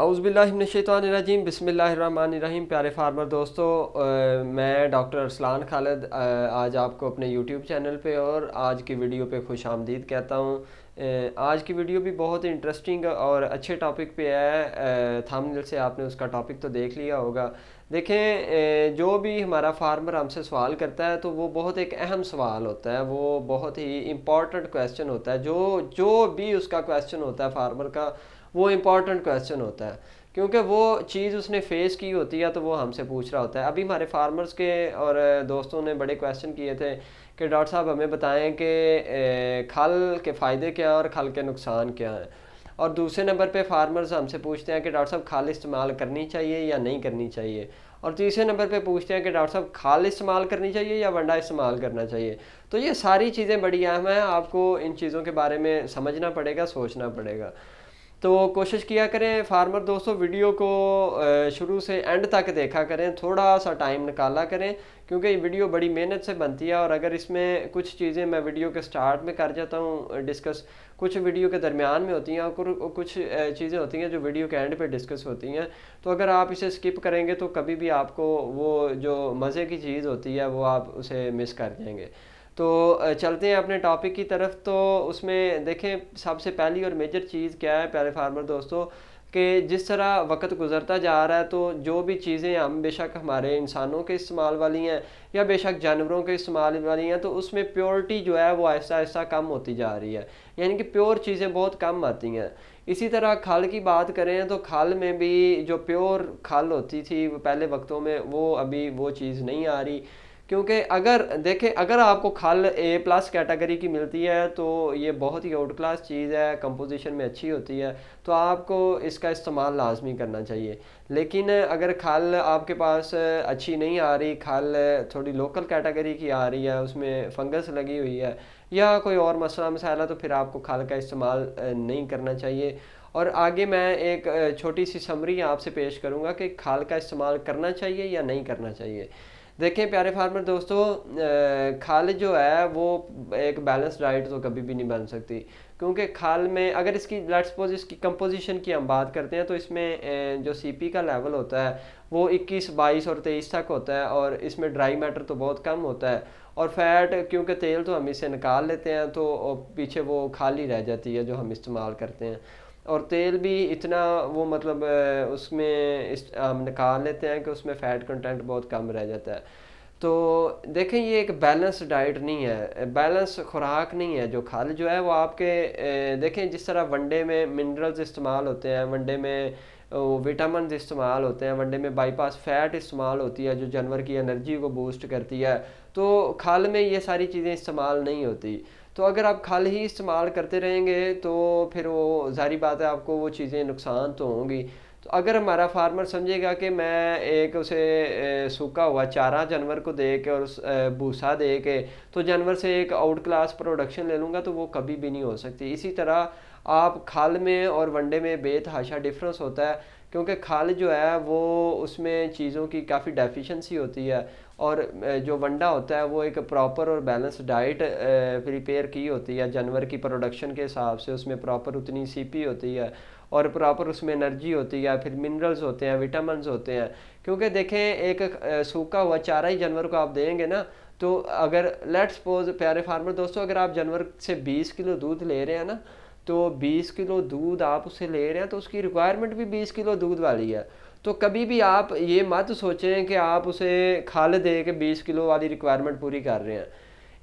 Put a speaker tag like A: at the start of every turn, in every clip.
A: औज़ुबिल्लाहिमिनश्शैतानिर्रजीम बिस्मिल्लाहिर्रहमानिर्रहीम। प्यारे फार्मर दोस्तों, मैं डॉक्टर अरसलान खालिद आज आपको अपने यूट्यूब चैनल पे और आज की वीडियो पे खुश आमदीद कहता हूँ। आज की वीडियो भी बहुत इंटरेस्टिंग और अच्छे टॉपिक पे है। थंबनेल से आपने उसका टॉपिक तो देख लिया होगा। देखें, जो भी हमारा फार्मर हमसे सवाल करता है तो वो बहुत एक अहम सवाल होता है, वो बहुत ही इम्पॉर्टेंट क्वेश्चन होता है। जो जो भी उसका क्वेश्चन होता है फार्मर का, वो इम्पॉर्टेंट क्वेश्चन होता है, क्योंकि वो चीज़ उसने फेस की होती है तो वो हमसे पूछ रहा होता है। अभी हमारे फार्मर्स के और दोस्तों ने बड़े क्वेश्चन किए थे कि डॉक्टर साहब हमें बताएं कि खल के फ़ायदे क्या हैं और खल के नुकसान क्या हैं। और दूसरे नंबर पे फार्मर्स हमसे पूछते हैं कि डॉक्टर साहब खाल इस्तेमाल करनी चाहिए या नहीं करनी चाहिए। और तीसरे नंबर पे पूछते हैं कि डॉक्टर साहब खाल इस्तेमाल करनी चाहिए या वंडा इस्तेमाल करना चाहिए। तो ये सारी चीज़ें बड़ी अहम हैं, आपको इन चीज़ों के बारे में समझना पड़ेगा, सोचना पड़ेगा। तो कोशिश किया करें फार्मर दोस्तों, वीडियो को शुरू से एंड तक देखा करें, थोड़ा सा टाइम निकाला करें, क्योंकि ये वीडियो बड़ी मेहनत से बनती है। और अगर इसमें कुछ चीज़ें मैं वीडियो के स्टार्ट में कर जाता हूँ डिस्कस, कुछ वीडियो के दरमियान में होती हैं और कुछ चीज़ें होती हैं जो वीडियो के एंड पे डिस्कस होती हैं। तो अगर आप इसे स्किप करेंगे तो कभी भी आपको वो जो मज़े की चीज़ होती है वो आप उसे मिस कर जाएंगे। तो चलते हैं अपने टॉपिक की तरफ। तो उसमें देखें, सबसे पहली और मेजर चीज़ क्या है प्यारे फार्मर दोस्तों, कि जिस तरह वक्त गुजरता जा रहा है तो जो भी चीज़ें हम बेशक हमारे इंसानों के इस्तेमाल वाली हैं या बेशक जानवरों के इस्तेमाल वाली हैं, तो उसमें प्योरिटी जो है वो आहिस्ता आहिस्ता कम होती जा रही है, यानी कि प्योर चीज़ें बहुत कम आती हैं। इसी तरह खल की बात करें तो खल में भी जो प्योर खल होती थी पहले वक्तों में, वो अभी वो चीज़ नहीं आ रही। क्योंकि अगर देखें, अगर आपको खल A+ कैटेगरी की मिलती है तो ये बहुत ही आउट क्लास चीज़ है, कंपोजिशन में अच्छी होती है, तो आपको इसका इस्तेमाल लाजमी करना चाहिए। लेकिन अगर खल आपके पास अच्छी नहीं आ रही, खल थोड़ी लोकल कैटेगरी की आ रही है, उसमें फंगस लगी हुई है या कोई और मसला मसाला, तो फिर आपको खल का इस्तेमाल नहीं करना चाहिए। और आगे मैं एक छोटी सी समरी आपसे पेश करूँगा कि खल का इस्तेमाल करना चाहिए या नहीं करना चाहिए। देखें प्यारे फार्मर दोस्तों, खाल जो है वो एक बैलेंस डाइट तो कभी भी नहीं बन सकती, क्योंकि खाल में अगर इसकी लेट्स सपोज इसकी कंपोजिशन की हम बात करते हैं तो इसमें जो CP का लेवल होता है वो 21, 22 और 23 तक होता है, और इसमें ड्राई मैटर तो बहुत कम होता है। और फैट, क्योंकि तेल तो हम इसे निकाल लेते हैं तो पीछे वो खाली रह जाती है जो हम इस्तेमाल करते हैं। और तेल भी इतना वो मतलब उसमें हम निकाल लेते हैं कि उसमें फ़ैट कंटेंट बहुत कम रह जाता है। तो देखें, ये एक बैलेंस डाइट नहीं है, बैलेंस खुराक नहीं है। जो खल जो है वो आपके देखें, जिस तरह वनडे में मिनरल्स इस्तेमाल होते हैं, वनडे में विटामिन इस्तेमाल होते हैं, वनडे में बाईपास फैट इस्तेमाल होती है जो जानवर की एनर्जी को बूस्ट करती है, तो खल में ये सारी चीज़ें इस्तेमाल नहीं होती। तो अगर आप खल ही इस्तेमाल करते रहेंगे तो फिर वो ज़ाहिर बात है आपको वो चीज़ें नुकसान तो होंगी। तो अगर हमारा फार्मर समझेगा कि मैं एक उसे सूखा हुआ चारा जानवर को दे के और भूसा दे के तो जानवर से एक आउट क्लास प्रोडक्शन ले लूँगा, तो वो कभी भी नहीं हो सकती। इसी तरह आप खल में और वनडे में बेतहाशा डिफरेंस होता है, क्योंकि खल जो है वो उसमें चीज़ों की काफ़ी डेफिशिएंसी होती है, और जो वंडा होता है वो एक प्रॉपर और बैलेंस डाइट प्रिपेयर की होती है जानवर की प्रोडक्शन के हिसाब से। उसमें प्रॉपर उतनी CP होती है और प्रॉपर उसमें एनर्जी होती है, फिर मिनरल्स होते हैं, विटामिन्स होते हैं। क्योंकि देखें, एक सूखा हुआ चारा ही जानवर को आप देंगे ना, तो अगर लेट्स सपोज प्यारे फार्मर दोस्तों, अगर आप जानवर से 20 किलो दूध ले रहे हैं ना, तो 20 किलो दूध आप उसे ले रहे हैं तो उसकी रिक्वायरमेंट भी 20 किलो दूध वाली है। तो कभी भी आप ये मत सोचें कि आप उसे खल दे के 20 किलो वाली रिक्वायरमेंट पूरी कर रहे हैं।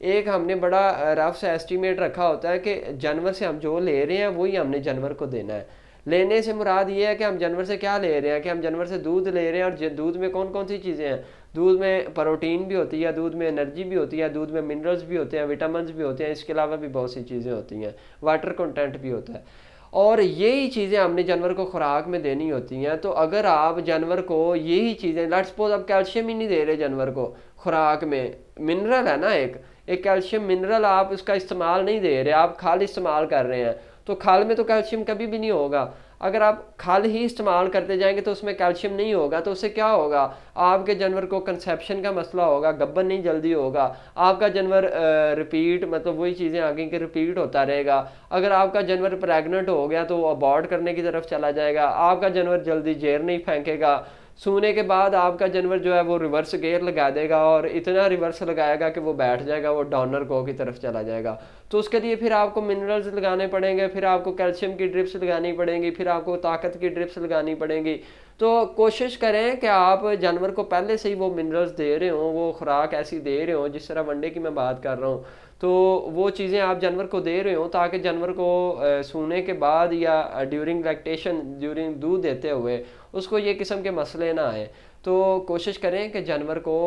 A: एक हमने बड़ा रफ सा एस्टीमेट रखा होता है कि जानवर से हम जो ले रहे हैं वही हमने जानवर को देना है। लेने से मुराद ये है कि हम जानवर से क्या ले रहे हैं, कि हम जानवर से दूध ले रहे हैं, और दूध में कौन कौन सी चीज़ें हैं। दूध में प्रोटीन भी होती है, दूध में एनर्जी भी होती है, दूध में मिनरल्स भी होते हैं, विटामिन भी होते हैं, इसके अलावा भी बहुत सी चीज़ें होती हैं, वाटर कंटेंट भी होता है। और यही चीज़ें हमने जानवर को खुराक में देनी होती हैं। तो अगर आप जानवर को यही चीज़ें, लेट्स सपोज आप कैल्शियम ही नहीं दे रहे जानवर को खुराक में, मिनरल है ना एक कैल्शियम मिनरल, आप उसका इस्तेमाल नहीं दे रहे, आप खल इस्तेमाल कर रहे हैं, तो खल में तो कैल्शियम कभी भी नहीं होगा। अगर आप खल ही इस्तेमाल करते जाएंगे तो उसमें कैल्शियम नहीं होगा, तो उससे क्या होगा, आपके जानवर को कंसेप्शन का मसला होगा, गब्बन नहीं जल्दी होगा, आपका जानवर रिपीट मतलब वही चीज़ें आगे के रिपीट होता रहेगा। अगर आपका जानवर प्रेग्नेंट हो गया तो वो अबॉर्ट करने की तरफ चला जाएगा, आपका जानवर जल्दी जेर नहीं फेंकेगा, सूने के बाद आपका जानवर जो है वो रिवर्स गेयर लगा देगा और इतना रिवर्स लगाएगा कि वो बैठ जाएगा, वो डॉनर गो की तरफ चला जाएगा। तो उसके लिए फिर आपको मिनरल्स लगाने पड़ेंगे, फिर आपको कैल्शियम की ड्रिप्स लगानी पड़ेंगी, फिर आपको ताकत की ड्रिप्स लगानी पड़ेंगी। तो कोशिश करें कि आप जानवर को पहले से ही वो मिनरल्स दे रहे हो, वो खुराक ऐसी दे रहे हो, जिस तरह वनडे की मैं बात कर रहा हूँ, तो वो चीज़ें आप जानवर को दे रहे हो ताकि जानवर को सूने के बाद या ड्यूरिंग लैक्टेशन, ड्यूरिंग दूध देते हुए उसको ये किस्म के मसले ना आए। तो कोशिश करें कि जानवर को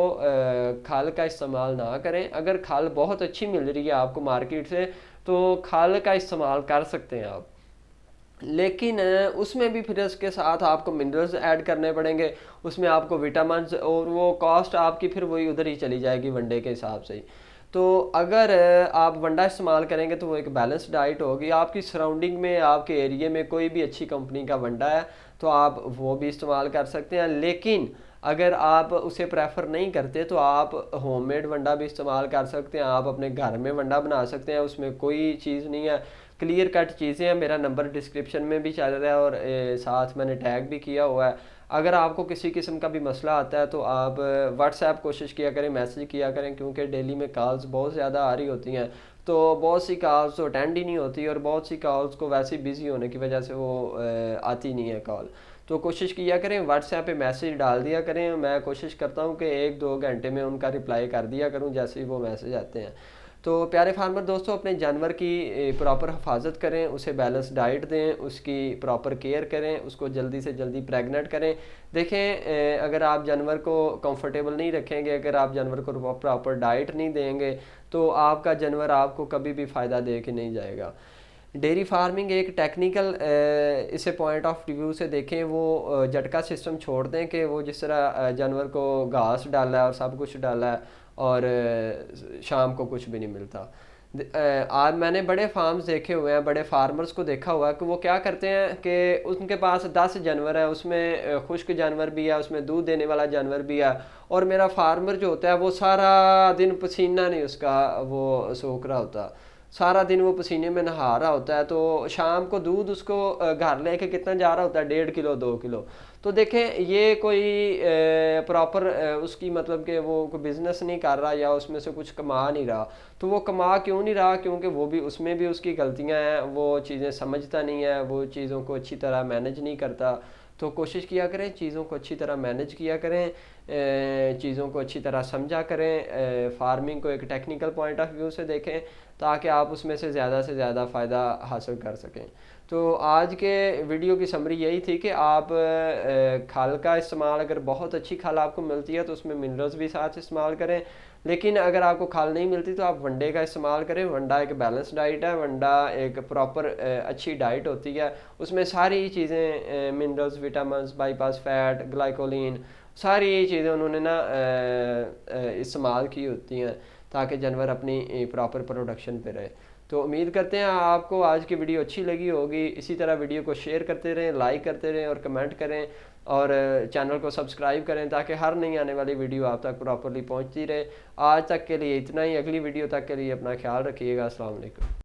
A: खाल का इस्तेमाल ना करें। अगर खाल बहुत अच्छी मिल रही है आपको मार्केट से तो खाल का इस्तेमाल कर सकते हैं आप, लेकिन उसमें भी फिर उसके साथ आपको मिनरल्स ऐड करने पड़ेंगे, उसमें आपको विटामिन, और वो कॉस्ट आपकी फिर वही उधर ही चली जाएगी वनडे के हिसाब से ही। तो अगर आप वंडा इस्तेमाल करेंगे तो वो एक बैलेंस डाइट होगी। आपकी सराउंडिंग में, आपके एरिए में कोई भी अच्छी कंपनी का वंडा है तो आप वो भी इस्तेमाल कर सकते हैं, लेकिन अगर आप उसे प्रेफर नहीं करते तो आप होममेड वंडा भी इस्तेमाल कर सकते हैं, आप अपने घर में वंडा बना सकते हैं, उसमें कोई चीज़ नहीं है, क्लियर कट चीज़ें हैं। मेरा नंबर डिस्क्रिप्शन में भी चल रहा है और साथ मैंने टैग भी किया हुआ है। अगर आपको किसी किस्म का भी मसला आता है तो आप व्हाट्सएप कोशिश किया करें, मैसेज किया करें, क्योंकि डेली में कॉल्स बहुत ज़्यादा आ रही होती हैं, तो बहुत सी कॉल्स तो अटेंड ही नहीं होती और बहुत सी कॉल्स को वैसे ही बिज़ी होने की वजह से वो आती नहीं है कॉल। तो कोशिश किया करें व्हाट्सएप पे मैसेज डाल दिया करें, मैं कोशिश करता हूँ कि 1-2 घंटे में उनका रिप्लाई कर दिया करूँ जैसे ही वो मैसेज आते हैं। तो प्यारे फार्मर दोस्तों, अपने जानवर की प्रॉपर हिफाजत करें, उसे बैलेंस डाइट दें, उसकी प्रॉपर केयर करें, उसको जल्दी से जल्दी प्रेग्नेंट करें। देखें, अगर आप जानवर को कंफर्टेबल नहीं रखेंगे, अगर आप जानवर को प्रॉपर डाइट नहीं देंगे तो आपका जानवर आपको कभी भी फ़ायदा दे के नहीं जाएगा। डेयरी फार्मिंग एक टेक्निकल, इसे पॉइंट ऑफ व्यू से देखें, वो झटका सिस्टम छोड़ दें कि वो जिस तरह जानवर को घास डाला है और सब कुछ डाला है और शाम को कुछ भी नहीं मिलता। आज मैंने बड़े फार्म्स देखे हुए हैं, बड़े फार्मर्स को देखा हुआ है कि वो क्या करते हैं कि उनके पास 10 जानवर है, उसमें खुश्क जानवर भी है, उसमें दूध देने वाला जानवर भी है, और मेरा फार्मर जो होता है वो सारा दिन पसीना नहीं उसका वो सूख रहा होता, सारा दिन वो पसीने में नहा रहा होता है, तो शाम को दूध उसको घर लेके कितना जा रहा होता है, 1.5 किलो 2 किलो। तो देखें, ये कोई प्रॉपर उसकी मतलब कि वो कोई बिज़नेस नहीं कर रहा या उसमें से कुछ कमा नहीं रहा। तो वो कमा क्यों नहीं रहा, क्योंकि वो भी, उसमें भी उसकी गलतियां हैं, वो चीज़ें समझता नहीं है, वो चीज़ों को अच्छी तरह मैनेज नहीं करता। तो कोशिश किया करें चीज़ों को अच्छी तरह मैनेज किया करें, चीज़ों को अच्छी तरह समझा करें, फार्मिंग को एक टेक्निकल पॉइंट ऑफ व्यू से देखें ताकि आप उसमें से ज़्यादा फ़ायदा हासिल कर सकें। तो आज के वीडियो की समरी यही थी कि आप खाल का इस्तेमाल, अगर बहुत अच्छी खाल आपको मिलती है तो उसमें मिनरल्स भी साथ इस्तेमाल करें, लेकिन अगर आपको खाल नहीं मिलती तो आप वनडे का इस्तेमाल करें। वनडा एक बैलेंस डाइट है, वनडा एक प्रॉपर अच्छी डाइट होती है, उसमें सारी चीज़ें मिनरल्स, विटामिन, बाईपास फैट, ग्लाइकोलिन, सारी चीज़ें उन्होंने ना इस्तेमाल की होती हैं ताकि जानवर अपनी प्रॉपर प्रोडक्शन पे रहे। तो उम्मीद करते हैं आपको आज की वीडियो अच्छी लगी होगी। इसी तरह वीडियो को शेयर करते रहें, लाइक करते रहें और कमेंट करें, और चैनल को सब्सक्राइब करें ताकि हर नई आने वाली वीडियो आप तक प्रॉपरली पहुंचती रहे। आज तक के लिए इतना ही, अगली वीडियो तक के लिए अपना ख्याल रखिएगा। अस्सलाम वालेकुम।